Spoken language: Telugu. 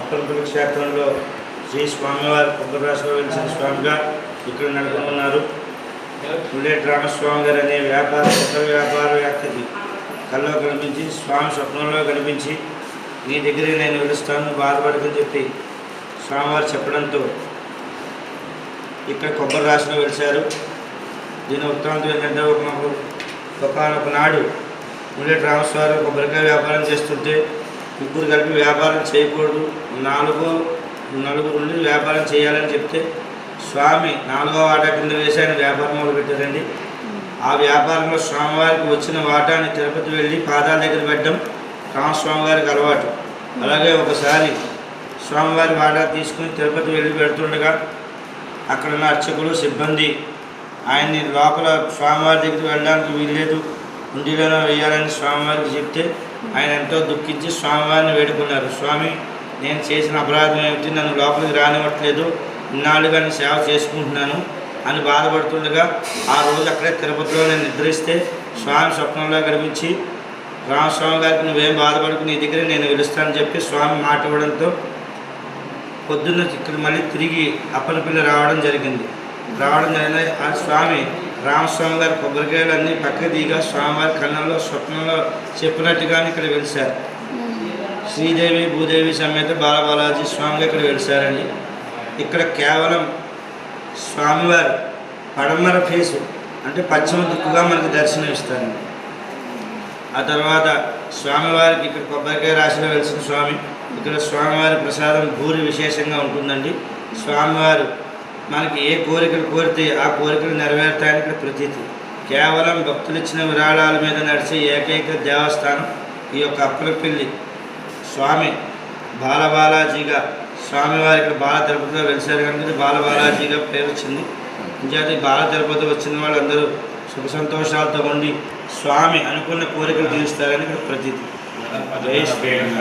అప్పలపల్లి క్షేత్రంలో శ్రీ స్వామివారి కొబ్బరి రాశిలో వెలిసిన స్వామిగా ఇక్కడ నెలకొన్నారు. పుల్లెటి రామస్వామి గారు అనే కొత్త వ్యాపారవేత్తకి కల్లో కనిపించి స్వామి స్వప్నంలో కనిపించి నీ దగ్గరే నేను వెలుస్తాను బాధపడకని చెప్పి స్వామివారు చెప్పడంతో ఇక్కడ కొబ్బరి రాశిలో వెలిశారు. దీని వృత్తాంతం ఏంటంటే ఒకనొక నాడు పుల్లెటి రామస్వామి కొబ్బరికాయ వ్యాపారం చేస్తుంటే ముగ్గురు కలిపి వ్యాపారం చేయకూడదు, నలుగురు నుండి వ్యాపారం చేయాలని చెప్తే స్వామి 4వ వాటా కింద వేసి ఆయన వ్యాపారం మొదలుపెట్టారండి. ఆ వ్యాపారంలో స్వామివారికి వచ్చిన వాటాని తిరుపతి వెళ్ళి పాదాల దగ్గర పెట్టడం రామస్వామి గారికి అలవాటు. అలాగే ఒకసారి స్వామివారి వాటా తీసుకుని తిరుపతి వెళ్ళి పెడుతుండగా అక్కడ ఉన్న అర్చకులు సిబ్బంది ఆయన్ని లోపల స్వామివారి దగ్గరికి వెళ్ళడానికి వీల్లేదు, ఉండిలోనే వేయాలని స్వామివారికి చెప్తే ఆయన ఎంతో దుఃఖించి స్వామివారిని వేడుకున్నారు. స్వామి, నేను చేసిన అపరాధం ఏమిటి, నన్ను లోపలికి రానివ్వట్లేదు, ఇన్నాళ్ళుగా నేను సేవ చేసుకుంటున్నాను అని బాధపడుతుండగా ఆ రోజు అక్కడే తిరుపతిలో నేను నిద్రిస్తే స్వామి స్వప్నంలో కనిపించి రామస్వామి గారికి నువ్వేం బాధపడుకు, నీ దగ్గర నేను వెలుస్తానని చెప్పి స్వామి మాట ఇవ్వడంతో పొద్దున్న ఇక్కడ మళ్ళీ తిరిగి అప్పలపల్లి రావడం జరిగింది. ఆ స్వామి రామస్వామి గారి కొబ్బరికాయలు అన్నీ పక్క దిగా స్వామివారి కళ్ళంలో స్వప్నంలో చెప్పినట్టుగానే ఇక్కడ వెలిశారు. శ్రీదేవి భూదేవి సమేత బాలబాలాజీ స్వామిగా ఇక్కడ వెలిశారండి. ఇక్కడ కేవలం స్వామివారు పడమర ఫేసు అంటే పశ్చిమ దిక్కుగా మనకి దర్శనం ఇస్తారండి. ఆ తర్వాత స్వామివారికి ఇక్కడ కొబ్బరికాయ రాశిలో వెలిసిన స్వామి, ఇక్కడ స్వామివారి ప్రసాదం భూరి విశేషంగా ఉంటుందండి. స్వామివారు మనకి ఏ కోరికలు కోరితే ఆ కోరికలు నెరవేరుతాయని ఇక్కడ ప్రతీతి. కేవలం భక్తులు ఇచ్చిన విరాళాల మీద నడిచే ఏకైక దేవస్థానం ఈ యొక్క అప్పలపల్లి. స్వామి బాలబాలాజీగా స్వామివారి ఇక్కడ బాల తిరుపతిలో వెలిసారు కనుక బాలబాలాజీగా పేరు వచ్చింది. ఇంకేది బాల తిరుపతి వచ్చిన వాళ్ళందరూ సుఖ సంతోషాలతో ఉండి స్వామి అనుకున్న కోరికలు తీరుస్తారని ఇక్కడ ప్రతీతి. జై శ్రీరామ్.